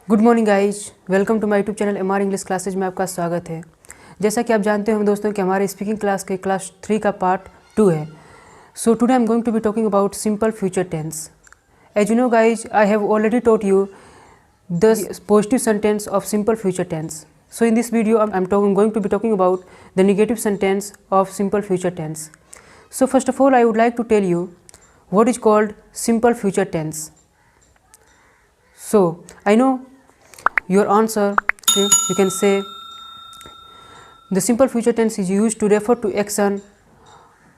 Good morning guys, welcome to my YouTube channel MR English classes में आपका स्वागत है। जैसा कि आप जानते हो दोस्तों कि हमारे स्पीकिंग क्लास के क्लास 3 का पार्ट 2 है। So today I am going to be talking about simple future tense. As you know guys, I have already taught you the positive sentence of simple future tense. So in this video I'm going to be talking about the negative sentence of simple future tense. So first of all I would like to tell you what is called simple future tense. So I know your answer, you can say the simple future tense is used to refer to action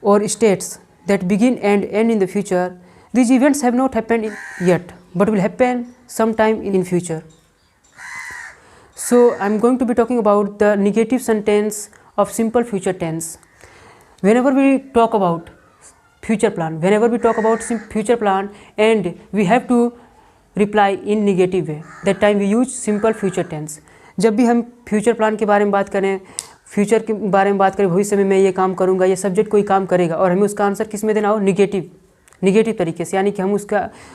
or states that begin and end in the future. These events have not happened yet but will happen sometime in future. So I am going to be talking about the negative sentence of simple future tense. Whenever we talk about future plan and we have to reply in negative way, that time we use simple future tense. जब भी हम future plan के बारे में बात करें, future के बारे में बात करें, भविष्य में मैं ये काम करूँगा, ये सब्जेक्ट कोई काम करेगा और हमें उसका आंसर किस में देना हो, निगेटिव तरीके से, यानी कि हम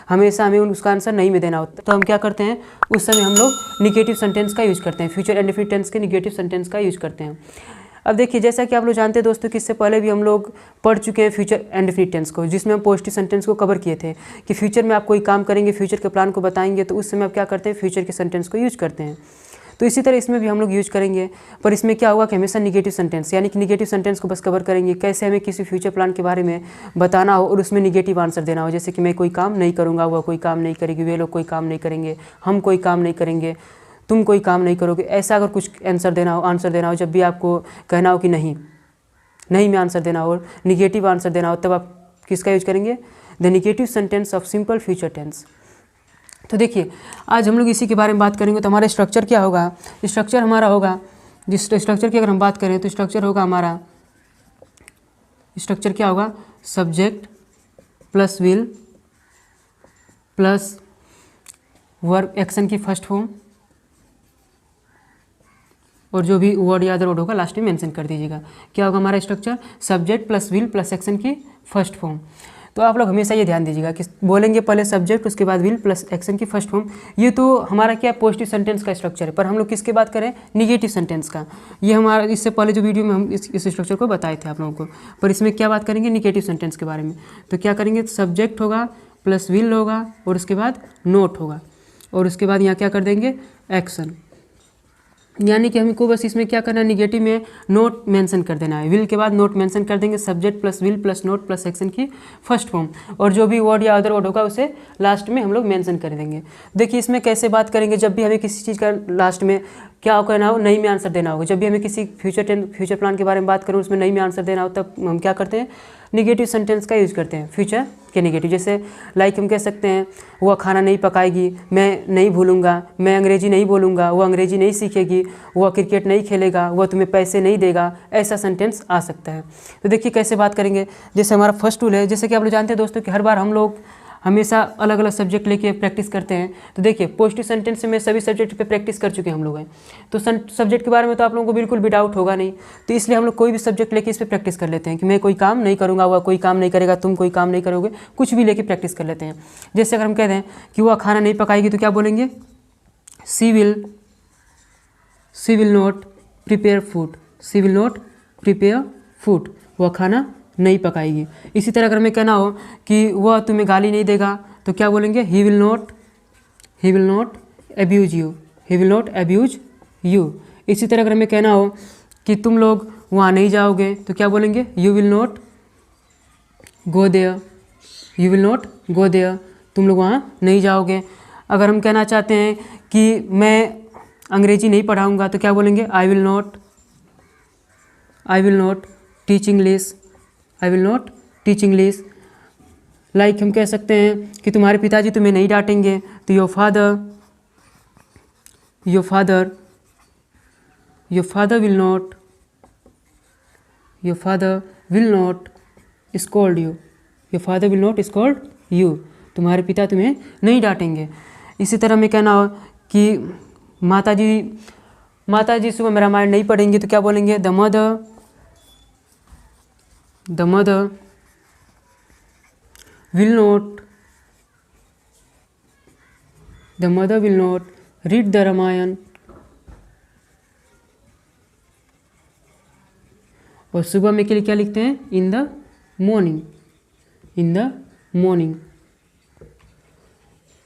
हमें उसका आंसर नहीं में देना होता, तो हम क्या करते हैं, उस समय हम लोग निगेटिव सेंटेंस का यूज़ करते हैं, फ्यूचर इंडेफिनिट टेंस के निगेटिव सेंटेंस का यूज़ करते हैं। अब देखिए, जैसा कि आप लोग जानते हैं दोस्तों कि इससे पहले भी हम लोग पढ़ चुके हैं फ्यूचर इंडेफिनिट टेंस को, जिसमें हम पॉजिटिव सेंटेंस को कवर किए थे कि फ्यूचर में आप कोई काम करेंगे, फ्यूचर के प्लान को बताएंगे, तो उस समय आप क्या करते हैं, फ्यूचर के सेंटेंस को यूज़ करते हैं। तो इसी तरह इसमें भी हम लोग यूज करेंगे, पर इसमें क्या होगा कि हमेशा निगेटिव सेंटेंस, यानी कि निगेटिव सेंटेंस को बस कवर करेंगे, कैसे हमें किसी फ्यूचर प्लान के बारे में बताना हो और उसमें निगेटिव आंसर देना हो, जैसे कि मैं कोई काम नहीं करूँगा, वह कोई काम नहीं करेगी, वे लोग कोई काम नहीं करेंगे, हम कोई काम नहीं करेंगे, तुम कोई काम नहीं करोगे, ऐसा अगर कुछ आंसर देना हो, जब भी आपको कहना हो कि नहीं में आंसर देना हो, निगेटिव आंसर देना हो, तब आप किसका यूज करेंगे, the negative sentence of simple future tense. तो देखिए, आज हम लोग इसी के बारे में बात करेंगे। तो हमारा स्ट्रक्चर क्या होगा, स्ट्रक्चर हमारा होगा, जिस स्ट्रक्चर की अगर हम बात करें तो स्ट्रक्चर होगा हमारा, स्ट्रक्चर क्या होगा, subject plus will plus verb action की फर्स्ट फॉर्म, और जो भी वर्ड या अदर वर्ड होगा लास्ट में मेंशन कर दीजिएगा। क्या होगा हमारा structure, subject plus will plus action की फर्स्ट फॉर्म। तो आप लोग हमेशा ये ध्यान दीजिएगा कि बोलेंगे पहले सब्जेक्ट, उसके बाद विल प्लस एक्शन की फर्स्ट फॉर्म। ये तो हमारा क्या पॉजिटिव सेंटेंस का स्ट्रक्चर है, पर हम लोग किसके बात करें, निगेटिव सेंटेंस का। ये हमारा इससे पहले जो वीडियो में हम इस स्ट्रक्चर को बताए थे आप लोगों को, पर इसमें क्या बात करेंगे, निगेटिव सेंटेंस के बारे में। तो क्या करेंगे, सब्जेक्ट होगा प्लस विल होगा और उसके बाद नोट होगा, और उसके बाद यहाँ क्या कर देंगे, एक्शन, यानी कि हमको बस इसमें क्या करना है, निगेटिव में नोट मेंशन कर देना है, विल के बाद नोट मेंशन कर देंगे, subject plus will plus note plus action की फर्स्ट फॉर्म, और जो भी वर्ड या अदर वर्ड होगा उसे लास्ट में हम लोग मेंशन कर देंगे। देखिए इसमें कैसे बात करेंगे, जब भी हमें किसी चीज़ का लास्ट में क्या कहना हो, नहीं में आंसर देना होगा। जब भी हमें किसी फ्यूचर प्लान के बारे में बात करें, उसमें नहीं में आंसर देना हो, तब हम क्या करते हैं, निगेटिव सेंटेंस का यूज़ करते हैं, फ्यूचर के निगेटिव। जैसे लाइक हम कह सकते हैं, वह खाना नहीं पकाएगी, मैं नहीं भूलूंगा, मैं अंग्रेजी नहीं बोलूँगा, वह अंग्रेजी नहीं सीखेगी, वह क्रिकेट नहीं खेलेगा, वह तुम्हें पैसे नहीं देगा, ऐसा सेंटेंस आ सकता है। तो देखिए कैसे बात करेंगे, जैसे हमारा फर्स्ट टूल है, जैसे कि आप लोग जानते हैं दोस्तों कि हर बार हम लोग हमेशा अलग अलग सब्जेक्ट लेके प्रैक्टिस करते हैं। तो देखिए पॉजिटिव सेंटेंस में सभी सब्जेक्ट पे प्रैक्टिस कर चुके हैं हम लोग हैं, तो सब्जेक्ट के बारे में तो आप लोगों को बिल्कुल भी डाउट होगा नहीं, तो इसलिए हम लोग कोई भी सब्जेक्ट लेके इस पर प्रैक्टिस कर लेते हैं कि मैं कोई काम नहीं करूँगा, वह कोई काम नहीं करेगा, तुम कोई काम नहीं करोगे, कुछ भी लेके प्रैक्टिस कर लेते हैं। जैसे अगर हम कह दें कि वह खाना नहीं पकाएगी, तो क्या बोलेंगे, सी विल नॉट प्रिपेयर फूड, वह खाना नहीं पकाएगी। इसी तरह अगर हमें कहना हो कि वह तुम्हें गाली नहीं देगा, तो क्या बोलेंगे, ही विल नॉट अब्यूज यू। इसी तरह अगर हमें कहना हो कि तुम लोग वहाँ नहीं जाओगे, तो क्या बोलेंगे, you will not go there, तुम लोग वहाँ नहीं जाओगे। अगर हम कहना चाहते हैं कि मैं अंग्रेजी नहीं पढ़ाऊँगा, तो क्या बोलेंगे, I will not teach English. Like हम कह सकते हैं कि तुम्हारे पिताजी तुम्हें नहीं डांटेंगे, तो your father will not scold you, तुम्हारे पिता तुम्हें नहीं डांटेंगे। इसी तरह में कहना हो कि माताजी सुबह में रामायण नहीं पढ़ेंगी, तो क्या बोलेंगे, the mother will not read the Ramayana, और सुबह में के लिए क्या लिखते हैं, in the morning, in the morning,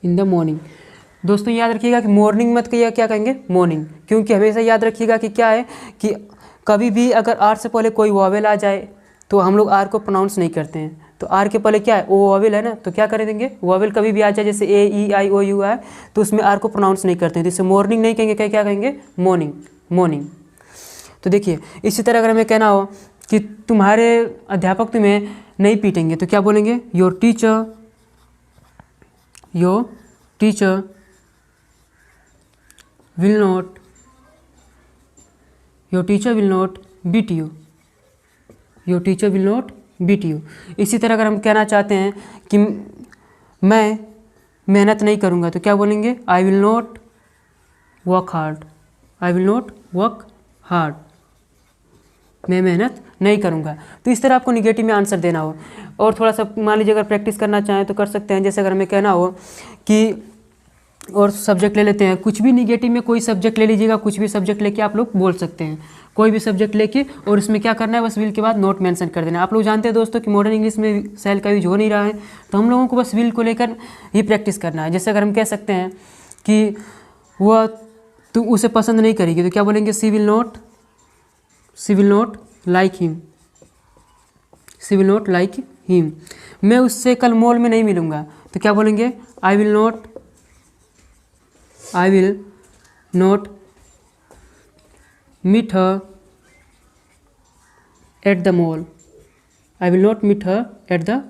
in the morning. दोस्तों याद रखिएगा कि मॉर्निंग मत कहिएगा, क्या कहेंगे, मॉर्निंग, क्योंकि हमेशा याद रखिएगा कि क्या है कि कभी भी अगर आर से पहले कोई वॉवेल आ जाए तो हम लोग आर को प्रोनाउंस नहीं करते हैं। तो आर के पहले क्या है, ओ वॉवेल है ना, तो क्या कर देंगे, वॉवेल कभी भी आ जाए जैसे ए ई आई ओ यू आए तो उसमें आर को प्रोनाउंस नहीं करते हैं, तो इसे मॉर्निंग नहीं कहेंगे, क्या कहेंगे, मॉर्निंग, मॉर्निंग। तो देखिए इसी तरह अगर हमें कहना हो कि तुम्हारे अध्यापक तुम्हें नहीं पीटेंगे तो क्या बोलेंगे, your teacher will not, your teacher will not beat you, your teacher will not beat you. इसी तरह अगर हम कहना चाहते हैं कि मैं मेहनत नहीं करूँगा तो क्या बोलेंगे, I will not work hard, I will not work hard, मैं मेहनत नहीं करूँगा। तो इस तरह आपको निगेटिव में आंसर देना हो। और थोड़ा सा मान लीजिए अगर प्रैक्टिस करना चाहें तो कर सकते हैं, जैसे अगर हमें कहना हो कि, और सब्जेक्ट ले लेते हैं, कुछ भी निगेटिव में कोई सब्जेक्ट ले लीजिएगा, कुछ भी सब्जेक्ट लेके आप लोग बोल सकते हैं, कोई भी सब्जेक्ट लेके, और इसमें क्या करना है, बस विल के बाद नोट मेंशन कर देना है। आप लोग जानते हैं दोस्तों कि मॉडर्न इंग्लिश में सेल का यूज हो नहीं रहा है, तो हम लोगों को बस विल को लेकर ही प्रैक्टिस करना है। जैसे अगर हम कह सकते हैं कि वह तुम उसे पसंद नहीं करेगी तो क्या बोलेंगे, she will not like him, she will not like him. मैं उससे कल मॉल में नहीं मिलूँगा तो क्या बोलेंगे, I will not meet her at the mall, I will not meet her at the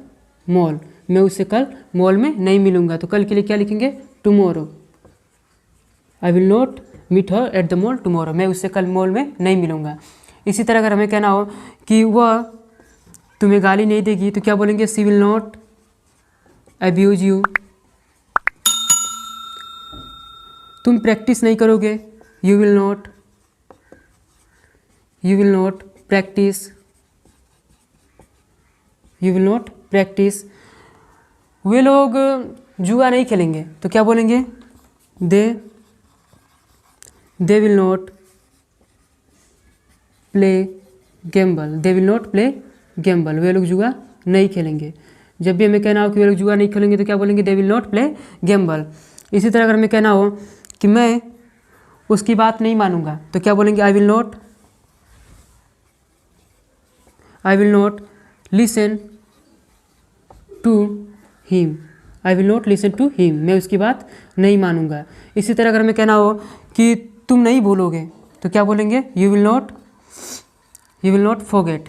mall. मैं उससे कल मॉल में नहीं मिलूँगा, तो कल के लिए क्या लिखेंगे, tomorrow, I will not meet her at the mall tomorrow, मैं उससे कल मॉल में नहीं मिलूँगा। इसी तरह अगर हमें कहना हो कि वह तुम्हें गाली नहीं देगी तो क्या बोलेंगे, she will not abuse you, तुम प्रैक्टिस नहीं करोगे, you will not practice, you will not practice. वे लोग जुआ नहीं खेलेंगे तो क्या बोलेंगे, they will not play gamble, they will not play gamble, वे लोग जुआ नहीं खेलेंगे। जब भी हमें कहना हो कि वे लोग जुआ नहीं खेलेंगे तो क्या बोलेंगे, they will not play Gamble. इसी तरह अगर हमें कहना हो कि मैं उसकी बात नहीं मानूंगा तो क्या बोलेंगे, I will not listen to him, I will not listen to him, मैं उसकी बात नहीं मानूंगा। इसी तरह अगर हमें कहना हो कि तुम नहीं भूलोगे तो क्या बोलेंगे, you will not forget,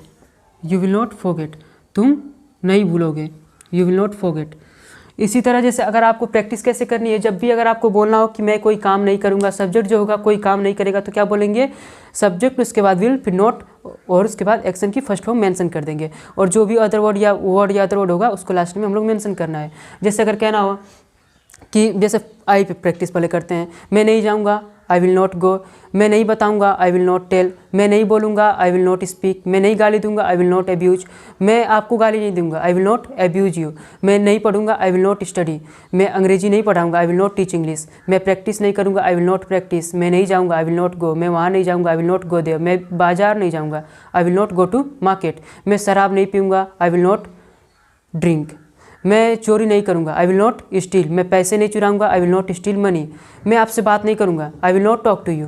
you will not forget, तुम नहीं भूलोगे, यू विल नॉट फॉरगेट। इसी तरह जैसे अगर आपको प्रैक्टिस कैसे करनी है, जब भी अगर आपको बोलना हो कि मैं कोई काम नहीं करूँगा, सब्जेक्ट जो होगा कोई काम नहीं करेगा तो क्या बोलेंगे, सब्जेक्ट उसके बाद विल फिर नॉट और उसके बाद एक्शन की फर्स्ट फॉर्म मेंशन कर देंगे, और जो भी अदर वर्ड या अदर वर्ड होगा उसको लास्ट में हम लोग मेंशन करना है। जैसे अगर कहना हो कि जैसे आई पे प्रैक्टिस पहले करते हैं, मैं नहीं जाऊँगा, आई विल नॉट गो, मैं नहीं बताऊंगा, आई विल नॉट टेल, मैं नहीं बोलूँगा, आई विल नॉट स्पीक, मैं नहीं गाली दूंगा, आई विल नॉट अब्यूज, मैं आपको गाली नहीं दूंगा, आई विल नॉट अब्यूज यू, मैं नहीं पढ़ूंगा, आई विल नॉट स्टडी, मैं अंग्रेजी नहीं पढ़ाऊंगा, आई विल नॉट टीच इंग्लिश, मैं प्रैक्टिस नहीं करूंगा, आई विल नॉट प्रैक्टिस, मैं नहीं जाऊंगा, आई विल नॉट गो, मैं वहाँ नहीं जाऊंगा, I will not go there, मैं बाजार नहीं जाऊँगा, I will not go to market, मैं शराब नहीं पीऊँगा, आई विल नॉट ड्रिंक, मैं चोरी नहीं करूँगा, आई विल नॉट स्टील, मैं पैसे नहीं चुराऊँगा, I will not steal money, मैं आपसे बात नहीं करूँगा, I will not talk to you,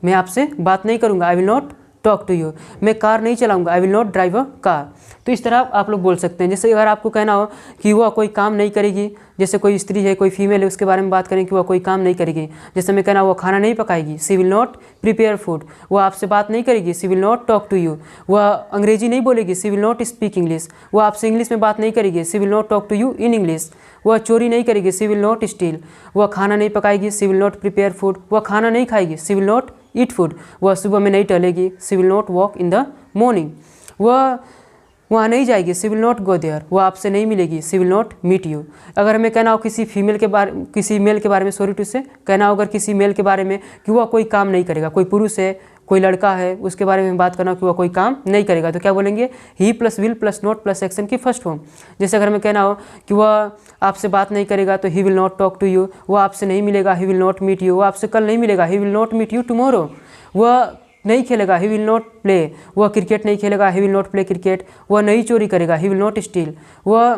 मैं आपसे बात नहीं करूँगा, I will not talk to you, मैं कार नहीं चलाऊँगा, I will not drive a car. तो इस तरह आप लोग बोल सकते हैं। जैसे अगर आपको कहना हो कि वह कोई काम नहीं करेगी, जैसे कोई स्त्री है, कोई फीमेल है, उसके बारे में बात करें कि वह कोई काम नहीं करेगी, जैसे मैं कहना वो खाना नहीं पकाएगी, she will not prepare food, वह आपसे बात नहीं करेगी, she will not talk to you, वह अंग्रेजी नहीं बोलेगी, she will not speak English, वह आपसे इंग्लिश में बात नहीं करेगी, she will not talk to you in English, वह चोरी नहीं करेगी, सी विल नॉट स्टील, वह खाना नहीं पकाएगी, she will not prepare food, वह खाना नहीं खाएगी, she will not eat food, वह सुबह में नहीं टहलेगी, she will not walk in the morning, वह वहाँ नहीं जाएगी, she will not go there, वो आपसे नहीं मिलेगी, she will not meet you. अगर हमें कहना हो किसी मेल के बारे में, सॉरी टू से कहना हो अगर किसी मेल के बारे में कि वह कोई काम नहीं करेगा, कोई पुरुष है, कोई लड़का है, उसके बारे में बात करना हो कि वह कोई काम नहीं करेगा, तो क्या बोलेंगे, he plus will plus not plus action की फर्स्ट फॉर्म। जैसे अगर हमें कहना हो कि वह आपसे बात नहीं करेगा तो he will not talk to you, वह आपसे नहीं मिलेगा, he will not meet you, वह आपसे कल नहीं मिलेगा, he will not meet you tomorrow. वह नहीं खेलेगा, ही विल नॉट प्ले, वह क्रिकेट नहीं खेलेगा, he will not play cricket. वह नहीं चोरी करेगा, ही विल नॉट स्टील, वह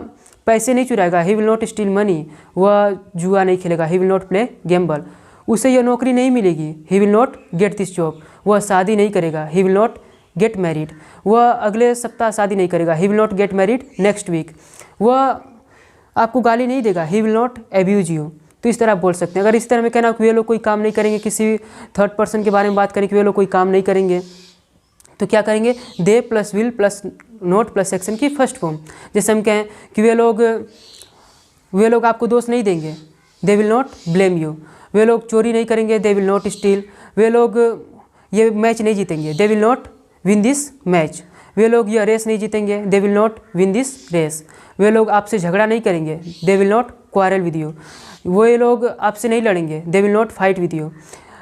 पैसे नहीं चुराएगा, he will not steal money. वह जुआ नहीं खेलेगा, he will not play gamble. उसे यह नौकरी नहीं मिलेगी, he will not get this job. वह शादी नहीं करेगा, he will not get married, वह अगले सप्ताह शादी नहीं करेगा, he will not get married next week. वह आपको गाली नहीं देगा, he will not abuse you. तो इस तरह आप बोल सकते हैं। अगर इस तरह में कहना कि वे लोग कोई काम नहीं करेंगे, किसी थर्ड पर्सन के बारे में बात करें कि वे लोग कोई काम नहीं करेंगे, तो क्या करेंगे, they plus will plus not plus action की फर्स्ट फॉर्म। जैसे हम कहें कि वे लोग आपको दोष नहीं देंगे, they will not blame you. वे लोग चोरी नहीं करेंगे, दे विल नॉट स्टील। वे लोग ये मैच नहीं जीतेंगे, they will not win this match. वे लोग यह रेस नहीं जीतेंगे, they will not win this race. वे लोग आपसे झगड़ा नहीं करेंगे, they will not quarrel with you. वे लोग आपसे नहीं लड़ेंगे, they will not fight with you.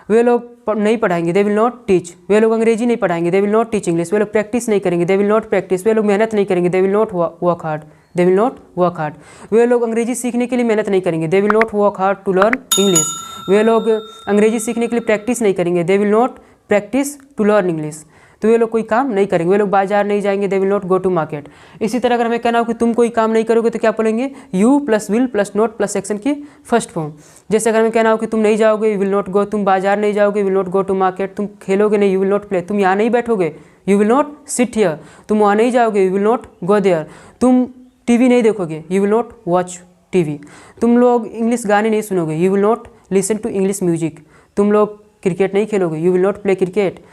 वे लोग नहीं पढ़ाएंगे, दे विल नॉट टीच। वे लोग अंग्रेजी नहीं पढ़ाएंगे, they will not teach English. वे लोग प्रैक्टिस नहीं करेंगे, दे विल नॉट प्रैक्टिस। वे लोग मेहनत नहीं करेंगे, they will not work hard, they will not work hard. वे लोग अंग्रेजी सीखने के लिए मेहनत नहीं करेंगे, they will not work hard to learn English. वे लोग अंग्रेजी सीखने के लिए प्रैक्टिस नहीं करेंगे, they will not practice to learn English. तो वे लोग कोई काम नहीं करेंगे, वे लोग बाजार नहीं जाएंगे, they will not go to market. इसी तरह अगर हमें कहना हो कि तुम कोई काम नहीं करोगे तो क्या बोलेंगे, you plus will plus not plus action की फर्स्ट फॉर्म। जैसे अगर हमें कहना हो कि तुम नहीं जाओगे, यू विल नॉट गो, तुम बाजार नहीं जाओगे, will not go to market, तुम खेलोगे नहीं, यू विल नॉट प्ले, तुम यहाँ नहीं बैठोगे, you will not sit here, तुम वहाँ नहीं जाओगे, you will not go there, तुम टीवी नहीं देखोगे, you will not watch TV, तुम लोग इंग्लिश गाने नहीं सुनोगे, you will not listen to English music, तुम लोग क्रिकेट नहीं खेलोगे, you will not play cricket,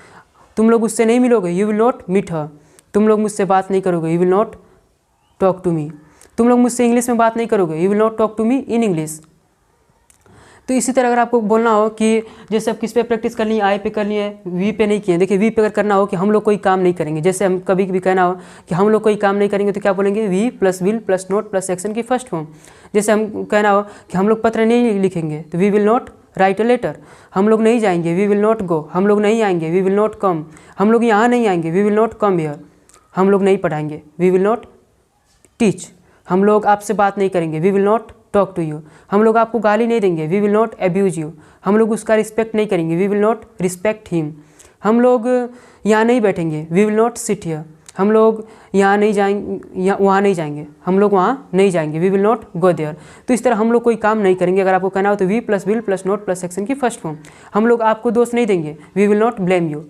तुम लोग उससे नहीं मिलोगे, you will not meet her, तुम लोग मुझसे बात नहीं करोगे, you will not talk to me, तुम लोग मुझसे इंग्लिश में बात नहीं करोगे, you will not talk to me in English. तो इसी तरह अगर आपको बोलना हो कि जैसे अब किस पे प्रैक्टिस करनी है, आई पे करनी है, वी पे नहीं किए। देखिए वी पे अगर करना हो कि हम लोग कोई काम नहीं करेंगे, जैसे हम कभी भी कहना हो कि हम लोग कोई काम नहीं करेंगे तो क्या बोलेंगे, we plus will plus not plus action की फर्स्ट फॉर्म। जैसे हम कहना हो कि हम लोग पत्र नहीं लिखेंगे तो we will not write a letter. हम लोग नहीं जाएंगे, वी विल नॉट गो। हम लोग नहीं आएंगे, वी विल नॉट कम। हम लोग यहाँ नहीं आएंगे, we will not come here. हम लोग नहीं पढ़ाएंगे, वी विल नॉट टीच। हम लोग आपसे बात नहीं करेंगे, we will not talk to you. हम लोग आपको गाली नहीं देंगे, we will not abuse you. हम लोग उसका रिस्पेक्ट नहीं करेंगे, we will not respect him. हम लोग यहाँ नहीं बैठेंगे, we will not sit here. हम लोग यहाँ नहीं जाएंगे, वहाँ नहीं जाएंगे, हम लोग वहाँ नहीं जाएंगे, we will not go there. तो इस तरह हम लोग कोई काम नहीं करेंगे। अगर आपको कहना हो तो we plus will plus not plus action की फर्स्ट फॉर्म। हम लोग आपको दोष नहीं देंगे, we will not blame you.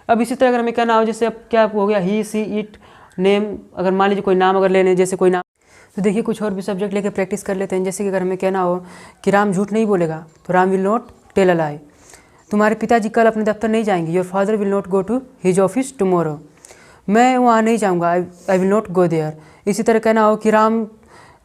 अब इसी तरह अगर हमें कहना हो, जैसे अब क्या हो गया, ही सी इट नेम, अगर मान लीजिए कोई नाम अगर लेने, जैसे कोई नाम, तो देखिए कुछ और भी सब्जेक्ट लेके प्रैक्टिस कर लेते हैं। जैसे कि अगर हमें कहना हो कि राम झूठ नहीं बोलेगा तो Ram will not tell a lie. तुम्हारे पिताजी कल अपने दफ्तर नहीं जाएंगे, your father will not go to his office tomorrow. मैं वहाँ नहीं जाऊँगा, I will not go there. इसी तरह कहना हो कि राम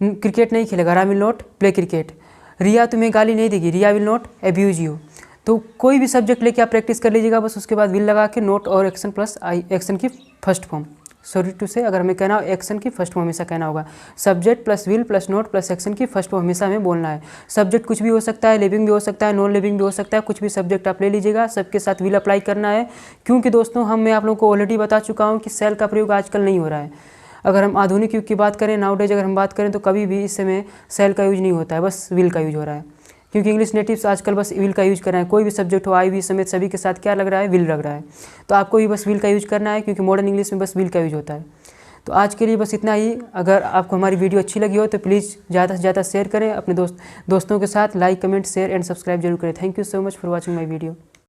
क्रिकेट नहीं खेलेगा, Ram will not play cricket. Riya तुम्हें गाली नहीं देगी, Riya will not abuse you. तो कोई भी सब्जेक्ट लेके आप प्रैक्टिस कर लीजिएगा, बस उसके बाद विल लगा के नोट और एक्शन प्लस आई एक्शन की फर्स्ट फॉर्म। सॉरी टू से अगर हमें कहना हो एक्शन की फर्स्ट फॉर्म हमेशा कहना होगा। Subject plus will plus note plus action की फर्स्ट फॉर्म हमेशा हमें बोलना है। सब्जेक्ट कुछ भी हो सकता है, लिविंग भी हो सकता है, नॉन लिविंग भी हो सकता है, कुछ भी सब्जेक्ट आप ले लीजिएगा, सबके साथ विल अप्लाई करना है। क्योंकि दोस्तों मैं आप लोगों को ऑलरेडी बता चुका हूँ कि सेल का प्रयोग आजकल नहीं हो रहा है। अगर हम आधुनिक युग की बात करें, नाउडेज अगर हम बात करें, तो कभी भी इस समय सेल का यूज नहीं होता है, बस विल का यूज हो रहा है। क्योंकि इंग्लिश नेटिव्स आजकल बस विल का यूज कर रहे हैं। कोई भी सब्जेक्ट हो, आई भी समेत सभी के साथ क्या लग रहा है, विल लग रहा है। तो आपको भी बस विल का यूज करना है, क्योंकि मॉडर्न इंग्लिश में बस विल का यूज होता है। तो आज के लिए बस इतना ही। अगर आपको हमारी वीडियो अच्छी लगी हो तो प्लीज़ ज़्यादा से ज़्यादा शेयर करें अपने दोस्तों के साथ। Like, comment, share and subscribe जरूर करें। Thank you so much for watching my video.